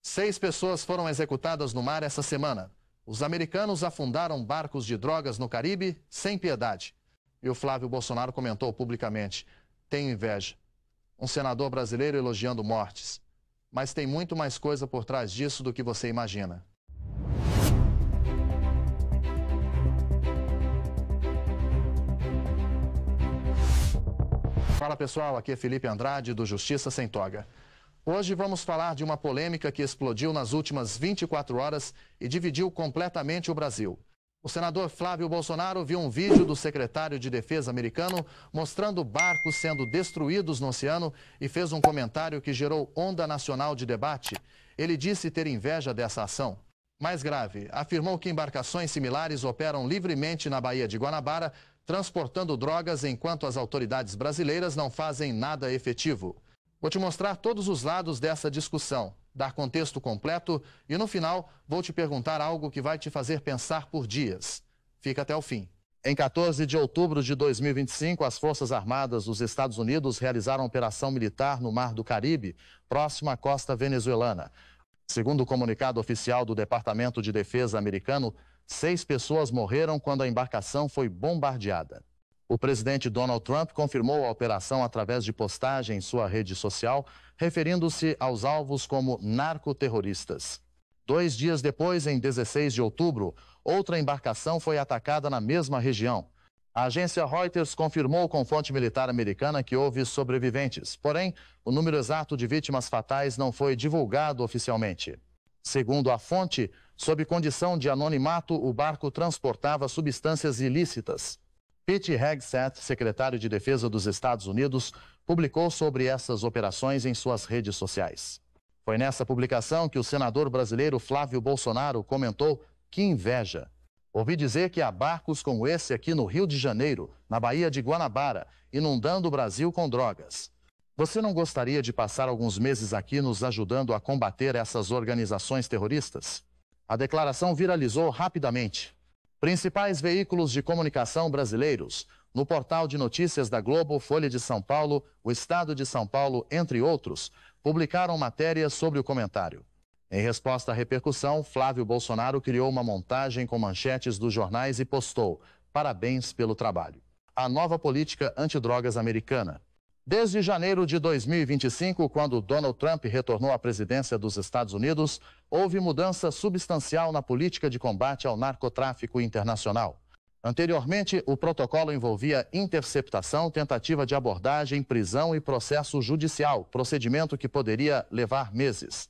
6 pessoas foram executadas no mar essa semana. Os americanos afundaram barcos de drogas no Caribe sem piedade. E o Flávio Bolsonaro comentou publicamente: tenho inveja. Um senador brasileiro elogiando mortes. Mas tem muito mais coisa por trás disso do que você imagina. Fala pessoal, aqui é Felipe Andrade do Justiça Sem Toga. Hoje vamos falar de uma polêmica que explodiu nas últimas 24 horas e dividiu completamente o Brasil. O senador Flávio Bolsonaro viu um vídeo do secretário de Defesa americano mostrando barcos sendo destruídos no oceano e fez um comentário que gerou onda nacional de debate. Ele disse ter inveja dessa ação. Mais grave, afirmou que embarcações similares operam livremente na Baía de Guanabara, transportando drogas enquanto as autoridades brasileiras não fazem nada efetivo. Vou te mostrar todos os lados dessa discussão, dar contexto completo e, no final, vou te perguntar algo que vai te fazer pensar por dias. Fica até o fim. Em 14 de outubro de 2025, as Forças Armadas dos Estados Unidos realizaram operação militar no Mar do Caribe, próximo à costa venezuelana. Segundo o comunicado oficial do Departamento de Defesa americano, 6 pessoas morreram quando a embarcação foi bombardeada. O presidente Donald Trump confirmou a operação através de postagem em sua rede social, referindo-se aos alvos como narcoterroristas. 2 dias depois, em 16 de outubro, outra embarcação foi atacada na mesma região. A agência Reuters confirmou com fonte militar americana que houve sobreviventes, porém, o número exato de vítimas fatais não foi divulgado oficialmente. Segundo a fonte, sob condição de anonimato, o barco transportava substâncias ilícitas. Pete Hegseth, secretário de Defesa dos Estados Unidos, publicou sobre essas operações em suas redes sociais. Foi nessa publicação que o senador brasileiro Flávio Bolsonaro comentou: que inveja! Ouvi dizer que há barcos como esse aqui no Rio de Janeiro, na Baía de Guanabara, inundando o Brasil com drogas. Você não gostaria de passar alguns meses aqui nos ajudando a combater essas organizações terroristas? A declaração viralizou rapidamente. Principais veículos de comunicação brasileiros, no portal de notícias da Globo, Folha de São Paulo, o Estado de São Paulo, entre outros, publicaram matérias sobre o comentário. Em resposta à repercussão, Flávio Bolsonaro criou uma montagem com manchetes dos jornais e postou: parabéns pelo trabalho. A nova política antidrogas americana. Desde janeiro de 2025, quando Donald Trump retornou à presidência dos Estados Unidos, houve mudança substancial na política de combate ao narcotráfico internacional. Anteriormente, o protocolo envolvia interceptação, tentativa de abordagem, prisão e processo judicial, procedimento que poderia levar meses.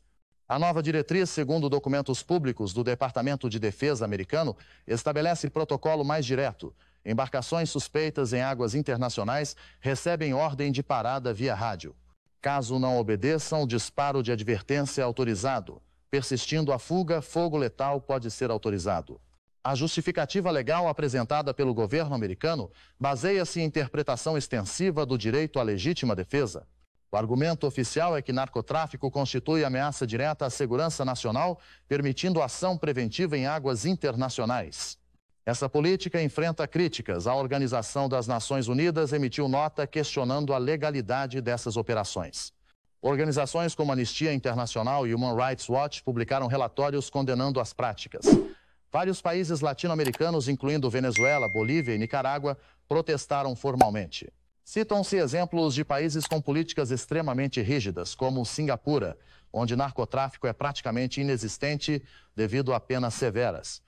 A nova diretriz, segundo documentos públicos do Departamento de Defesa americano, estabelece protocolo mais direto. Embarcações suspeitas em águas internacionais recebem ordem de parada via rádio. Caso não obedeçam, disparo de advertência é autorizado. Persistindo a fuga, fogo letal pode ser autorizado. A justificativa legal apresentada pelo governo americano baseia-se em interpretação extensiva do direito à legítima defesa. O argumento oficial é que narcotráfico constitui ameaça direta à segurança nacional, permitindo ação preventiva em águas internacionais. Essa política enfrenta críticas. A Organização das Nações Unidas emitiu nota questionando a legalidade dessas operações. Organizações como Anistia Internacional e Human Rights Watch publicaram relatórios condenando as práticas. Vários países latino-americanos, incluindo Venezuela, Bolívia e Nicarágua, protestaram formalmente. Citam-se exemplos de países com políticas extremamente rígidas, como Singapura, onde narcotráfico é praticamente inexistente devido a penas severas.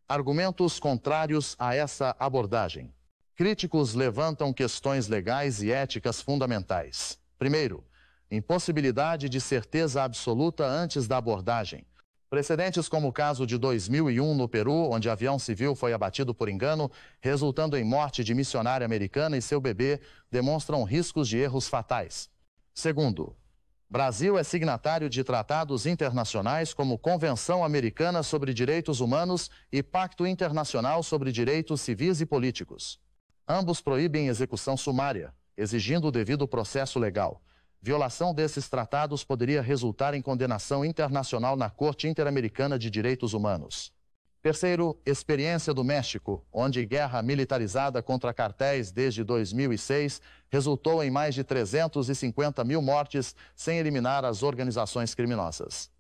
Argumentos contrários a essa abordagem. Críticos levantam questões legais e éticas fundamentais. Primeiro, impossibilidade de certeza absoluta antes da abordagem. Precedentes como o caso de 2001 no Peru, onde avião civil foi abatido por engano, resultando em morte de missionária americana e seu bebê, demonstram riscos de erros fatais. Segundo, Brasil é signatário de tratados internacionais como Convenção Americana sobre Direitos Humanos e Pacto Internacional sobre Direitos Civis e Políticos. Ambos proíbem execução sumária, exigindo o devido processo legal. Violação desses tratados poderia resultar em condenação internacional na Corte Interamericana de Direitos Humanos. Terceiro, experiência do México, onde guerra militarizada contra cartéis desde 2006 resultou em mais de 350 mil mortes sem eliminar as organizações criminosas.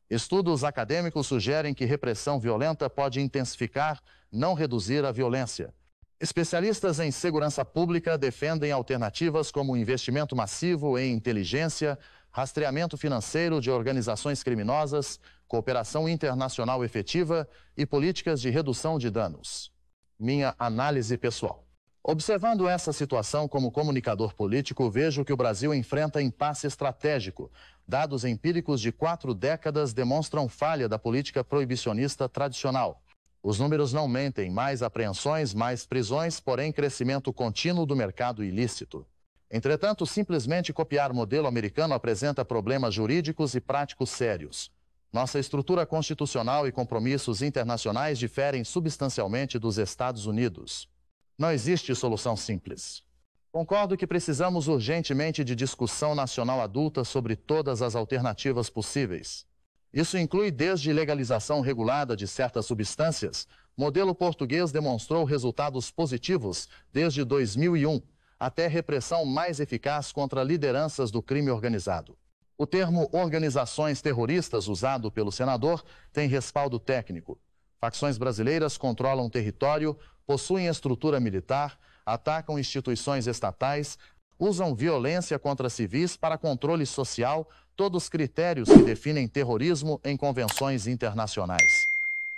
Estudos acadêmicos sugerem que repressão violenta pode intensificar, não reduzir a violência. Especialistas em segurança pública defendem alternativas como investimento massivo em inteligência, rastreamento financeiro de organizações criminosas, cooperação internacional efetiva e políticas de redução de danos. Minha análise pessoal. Observando essa situação como comunicador político, vejo que o Brasil enfrenta impasse estratégico. Dados empíricos de 4 décadas demonstram falha da política proibicionista tradicional. Os números não mentem, mais apreensões, mais prisões, porém crescimento contínuo do mercado ilícito. Entretanto, simplesmente copiar o modelo americano apresenta problemas jurídicos e práticos sérios. Nossa estrutura constitucional e compromissos internacionais diferem substancialmente dos Estados Unidos. Não existe solução simples. Concordo que precisamos urgentemente de discussão nacional adulta sobre todas as alternativas possíveis. Isso inclui desde legalização regulada de certas substâncias. O modelo português demonstrou resultados positivos desde 2001, até repressão mais eficaz contra lideranças do crime organizado. O termo organizações terroristas usado pelo senador tem respaldo técnico. Facções brasileiras controlam território, possuem estrutura militar, atacam instituições estatais, usam violência contra civis para controle social, todos critérios que definem terrorismo em convenções internacionais.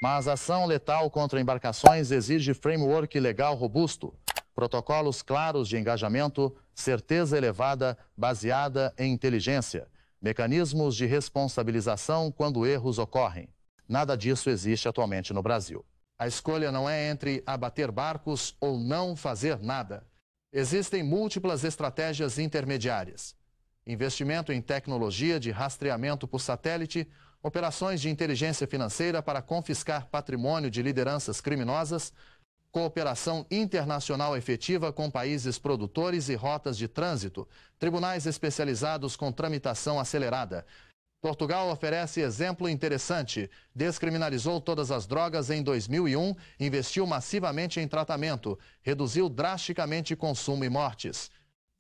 Mas a ação letal contra embarcações exige framework legal robusto, protocolos claros de engajamento, certeza elevada baseada em inteligência, mecanismos de responsabilização quando erros ocorrem. Nada disso existe atualmente no Brasil. A escolha não é entre abater barcos ou não fazer nada. Existem múltiplas estratégias intermediárias. Investimento em tecnologia de rastreamento por satélite, operações de inteligência financeira para confiscar patrimônio de lideranças criminosas, cooperação internacional efetiva com países produtores e rotas de trânsito, tribunais especializados com tramitação acelerada. Portugal oferece exemplo interessante. Descriminalizou todas as drogas em 2001, investiu massivamente em tratamento, reduziu drasticamente consumo e mortes.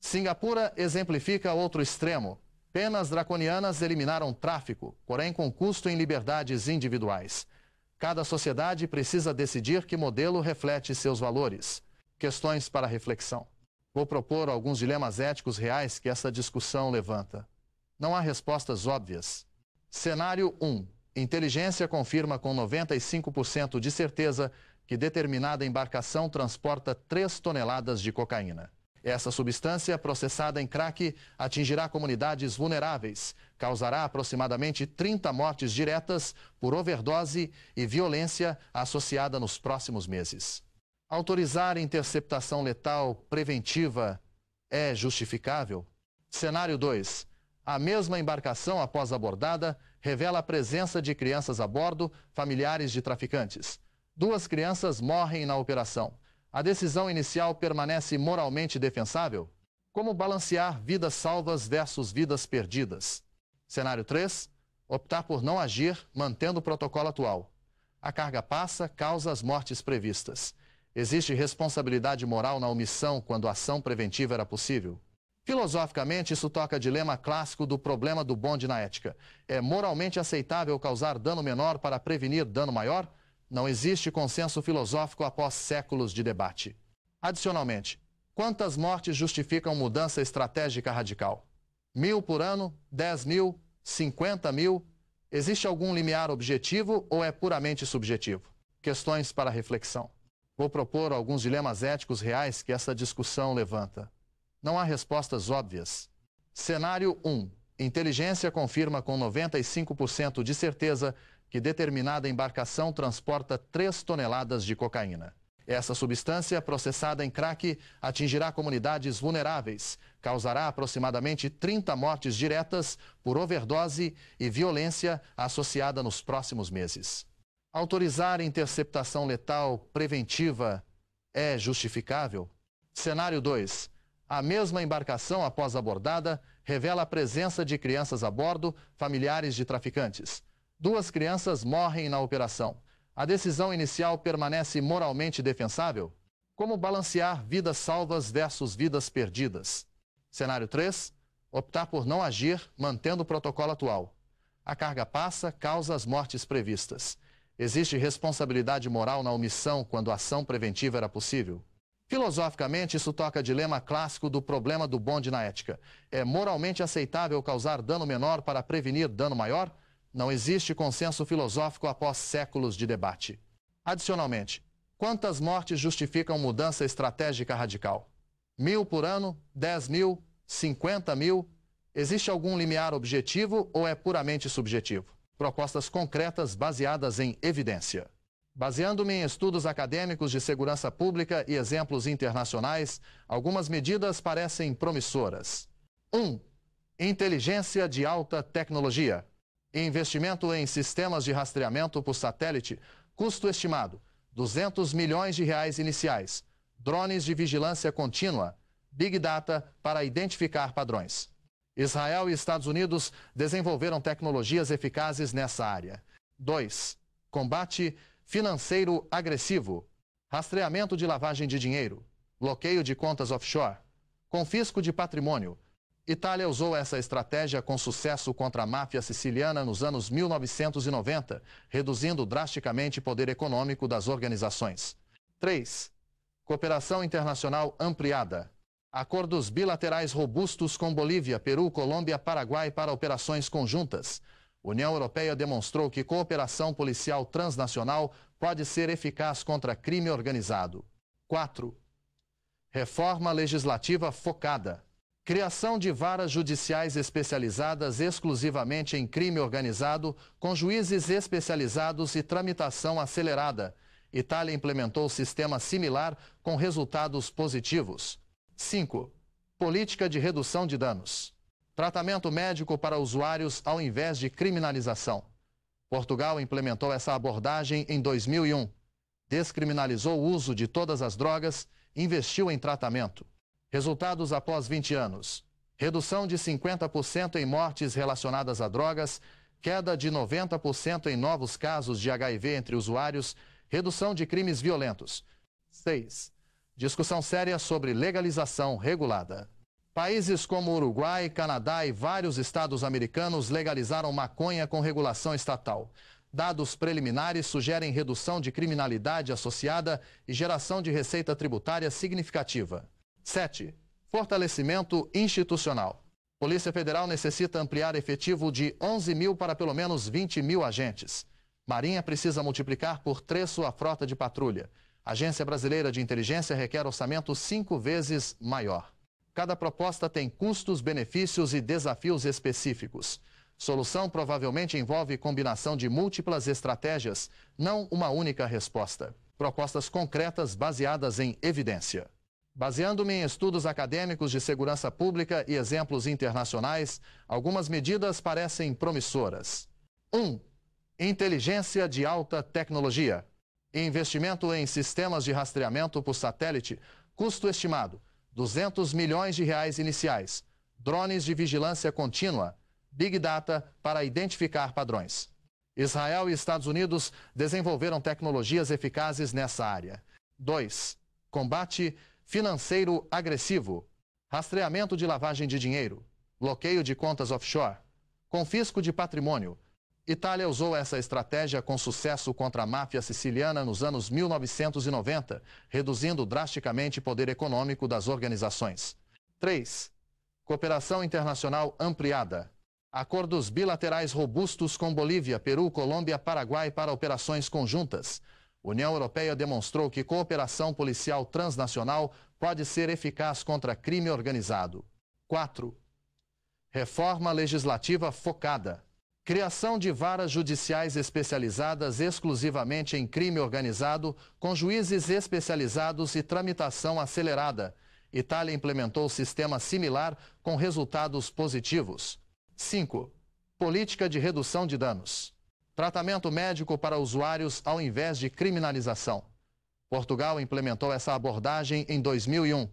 Singapura exemplifica outro extremo. Penas draconianas eliminaram tráfico, porém com custo em liberdades individuais. Cada sociedade precisa decidir que modelo reflete seus valores. Questões para reflexão. Vou propor alguns dilemas éticos reais que essa discussão levanta. Não há respostas óbvias. Cenário 1. Inteligência confirma com 95% de certeza que determinada embarcação transporta 3 toneladas de cocaína. Essa substância, processada em crack, atingirá comunidades vulneráveis, causará aproximadamente 30 mortes diretas por overdose e violência associada nos próximos meses. Autorizar interceptação letal preventiva é justificável? Cenário 2. A mesma embarcação, após abordada, revela a presença de crianças a bordo, familiares de traficantes. 2 crianças morrem na operação. A decisão inicial permanece moralmente defensável? Como balancear vidas salvas versus vidas perdidas? Cenário 3. Optar por não agir, mantendo o protocolo atual. A carga passa, causa as mortes previstas. Existe responsabilidade moral na omissão quando a ação preventiva era possível? Filosoficamente, isso toca dilema clássico do problema do bonde na ética. É moralmente aceitável causar dano menor para prevenir dano maior? Não existe consenso filosófico após séculos de debate. Adicionalmente, quantas mortes justificam mudança estratégica radical? 1.000 por ano? 10.000? 50.000? Existe algum limiar objetivo ou é puramente subjetivo? Questões para reflexão. Vou propor alguns dilemas éticos reais que essa discussão levanta. Não há respostas óbvias. Cenário 1. Inteligência confirma com 95% de certeza que determinada embarcação transporta 3 toneladas de cocaína. Essa substância, processada em crack, atingirá comunidades vulneráveis, causará aproximadamente 30 mortes diretas por overdose e violência associada nos próximos meses. Autorizar interceptação letal preventiva é justificável? Cenário 2. A mesma embarcação, após abordada, revela a presença de crianças a bordo, familiares de traficantes. 2 crianças morrem na operação. A decisão inicial permanece moralmente defensável? Como balancear vidas salvas versus vidas perdidas? Cenário 3. Optar por não agir, mantendo o protocolo atual. A carga passa, causa as mortes previstas. Existe responsabilidade moral na omissão quando a ação preventiva era possível? Filosoficamente, isso toca dilema clássico do problema do bonde na ética. É moralmente aceitável causar dano menor para prevenir dano maior? Não existe consenso filosófico após séculos de debate. Adicionalmente, quantas mortes justificam mudança estratégica radical? 1.000 por ano? 10.000? 50.000? Existe algum limiar objetivo ou é puramente subjetivo? Propostas concretas baseadas em evidência. Baseando-me em estudos acadêmicos de segurança pública e exemplos internacionais, algumas medidas parecem promissoras. 1. Inteligência de alta tecnologia. Investimento em sistemas de rastreamento por satélite, custo estimado, R$200 milhões iniciais. Drones de vigilância contínua, Big Data para identificar padrões. Israel e Estados Unidos desenvolveram tecnologias eficazes nessa área. 2. Combate financeiro agressivo, rastreamento de lavagem de dinheiro, bloqueio de contas offshore, confisco de patrimônio. Itália usou essa estratégia com sucesso contra a máfia siciliana nos anos 1990, reduzindo drasticamente o poder econômico das organizações. 3. Cooperação internacional ampliada. Acordos bilaterais robustos com Bolívia, Peru, Colômbia, Paraguai para operações conjuntas. União Europeia demonstrou que cooperação policial transnacional pode ser eficaz contra crime organizado. 4. Reforma legislativa focada. Criação de varas judiciais especializadas exclusivamente em crime organizado, com juízes especializados e tramitação acelerada. Itália implementou sistema similar com resultados positivos. 5. Política de redução de danos. Tratamento médico para usuários ao invés de criminalização. Portugal implementou essa abordagem em 2001. Descriminalizou o uso de todas as drogas, investiu em tratamento. Resultados após 20 anos. Redução de 50% em mortes relacionadas a drogas, queda de 90% em novos casos de HIV entre usuários, redução de crimes violentos. 6. Discussão séria sobre legalização regulada. Países como Uruguai, Canadá e vários estados americanos legalizaram maconha com regulação estatal. Dados preliminares sugerem redução de criminalidade associada e geração de receita tributária significativa. 7. Fortalecimento institucional. Polícia Federal necessita ampliar efetivo de 11.000 para pelo menos 20.000 agentes. Marinha precisa multiplicar por 3 sua frota de patrulha. Agência Brasileira de Inteligência requer orçamento 5 vezes maior. Cada proposta tem custos, benefícios e desafios específicos. Solução provavelmente envolve combinação de múltiplas estratégias, não uma única resposta. Propostas concretas baseadas em evidência. Baseando-me em estudos acadêmicos de segurança pública e exemplos internacionais, algumas medidas parecem promissoras. 1. Inteligência de alta tecnologia. Investimento em sistemas de rastreamento por satélite, custo estimado, R$200 milhões iniciais. Drones de vigilância contínua, Big Data para identificar padrões. Israel e Estados Unidos desenvolveram tecnologias eficazes nessa área. 2. Combate financeiro agressivo, rastreamento de lavagem de dinheiro, bloqueio de contas offshore, confisco de patrimônio. Itália usou essa estratégia com sucesso contra a máfia siciliana nos anos 1990, reduzindo drasticamente o poder econômico das organizações. 3. Cooperação internacional ampliada. Acordos bilaterais robustos com Bolívia, Peru, Colômbia, Paraguai para operações conjuntas. União Europeia demonstrou que cooperação policial transnacional pode ser eficaz contra crime organizado. 4. Reforma legislativa focada. Criação de varas judiciais especializadas exclusivamente em crime organizado, com juízes especializados e tramitação acelerada. Itália implementou sistema similar com resultados positivos. 5. Política de redução de danos. Tratamento médico para usuários ao invés de criminalização. Portugal implementou essa abordagem em 2001.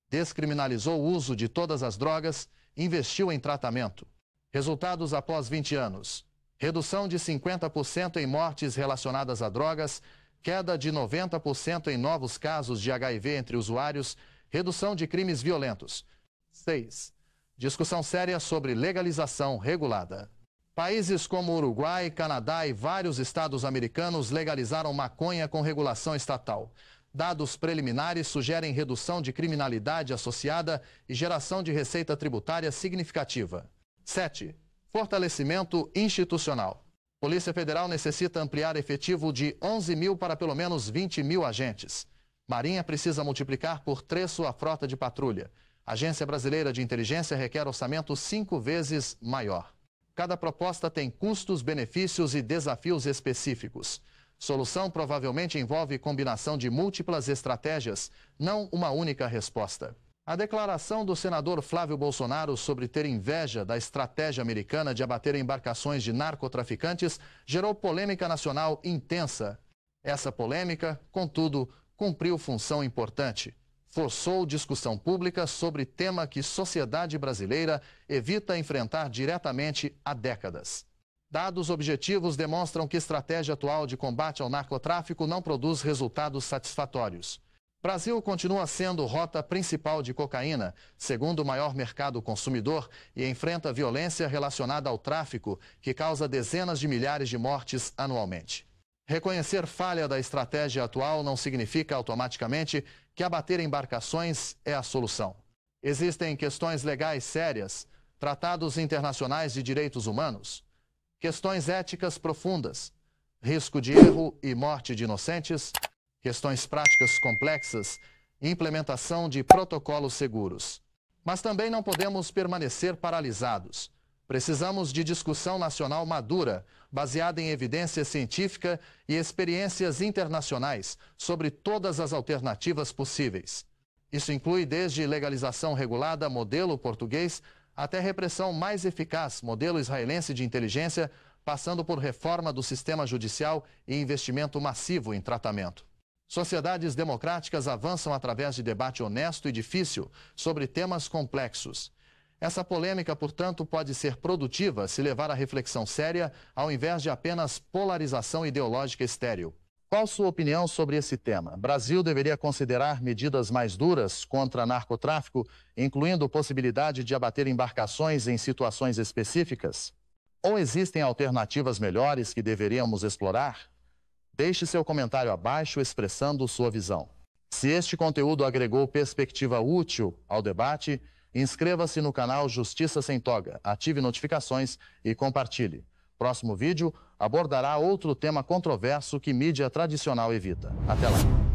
Descriminalizou o uso de todas as drogas, investiu em tratamento. Resultados após 20 anos. Redução de 50% em mortes relacionadas a drogas, queda de 90% em novos casos de HIV entre usuários, redução de crimes violentos. 6. Discussão séria sobre legalização regulada. Países como Uruguai, Canadá e vários estados americanos legalizaram maconha com regulação estatal. Dados preliminares sugerem redução de criminalidade associada e geração de receita tributária significativa. 7. Fortalecimento institucional. Polícia Federal necessita ampliar efetivo de 11 mil para pelo menos 20 mil agentes. Marinha precisa multiplicar por 3 sua frota de patrulha. Agência Brasileira de Inteligência requer orçamento 5 vezes maior. Cada proposta tem custos, benefícios e desafios específicos. Solução provavelmente envolve combinação de múltiplas estratégias, não uma única resposta. A declaração do senador Flávio Bolsonaro sobre ter inveja da estratégia americana de abater embarcações de narcotraficantes gerou polêmica nacional intensa. Essa polêmica, contudo, cumpriu função importante. Forçou discussão pública sobre tema que sociedade brasileira evita enfrentar diretamente há décadas. Dados objetivos demonstram que a estratégia atual de combate ao narcotráfico não produz resultados satisfatórios. Brasil continua sendo rota principal de cocaína, segundo o maior mercado consumidor, e enfrenta violência relacionada ao tráfico, que causa dezenas de milhares de mortes anualmente. Reconhecer falha da estratégia atual não significa automaticamente que abater embarcações é a solução. Existem questões legais sérias, tratados internacionais de direitos humanos, questões éticas profundas, risco de erro e morte de inocentes, questões práticas complexas e implementação de protocolos seguros. Mas também não podemos permanecer paralisados. Precisamos de discussão nacional madura, baseada em evidência científica e experiências internacionais sobre todas as alternativas possíveis. Isso inclui desde legalização regulada, modelo português, até repressão mais eficaz, modelo israelense de inteligência, passando por reforma do sistema judicial e investimento massivo em tratamento. Sociedades democráticas avançam através de debate honesto e difícil sobre temas complexos. Essa polêmica, portanto, pode ser produtiva se levar à reflexão séria, ao invés de apenas polarização ideológica estéril. Qual sua opinião sobre esse tema? Brasil deveria considerar medidas mais duras contra narcotráfico, incluindo possibilidade de abater embarcações em situações específicas? Ou existem alternativas melhores que deveríamos explorar? Deixe seu comentário abaixo expressando sua visão. Se este conteúdo agregou perspectiva útil ao debate, inscreva-se no canal Justiça Sem Toga, ative notificações e compartilhe. Próximo vídeo abordará outro tema controverso que mídia tradicional evita. Até lá!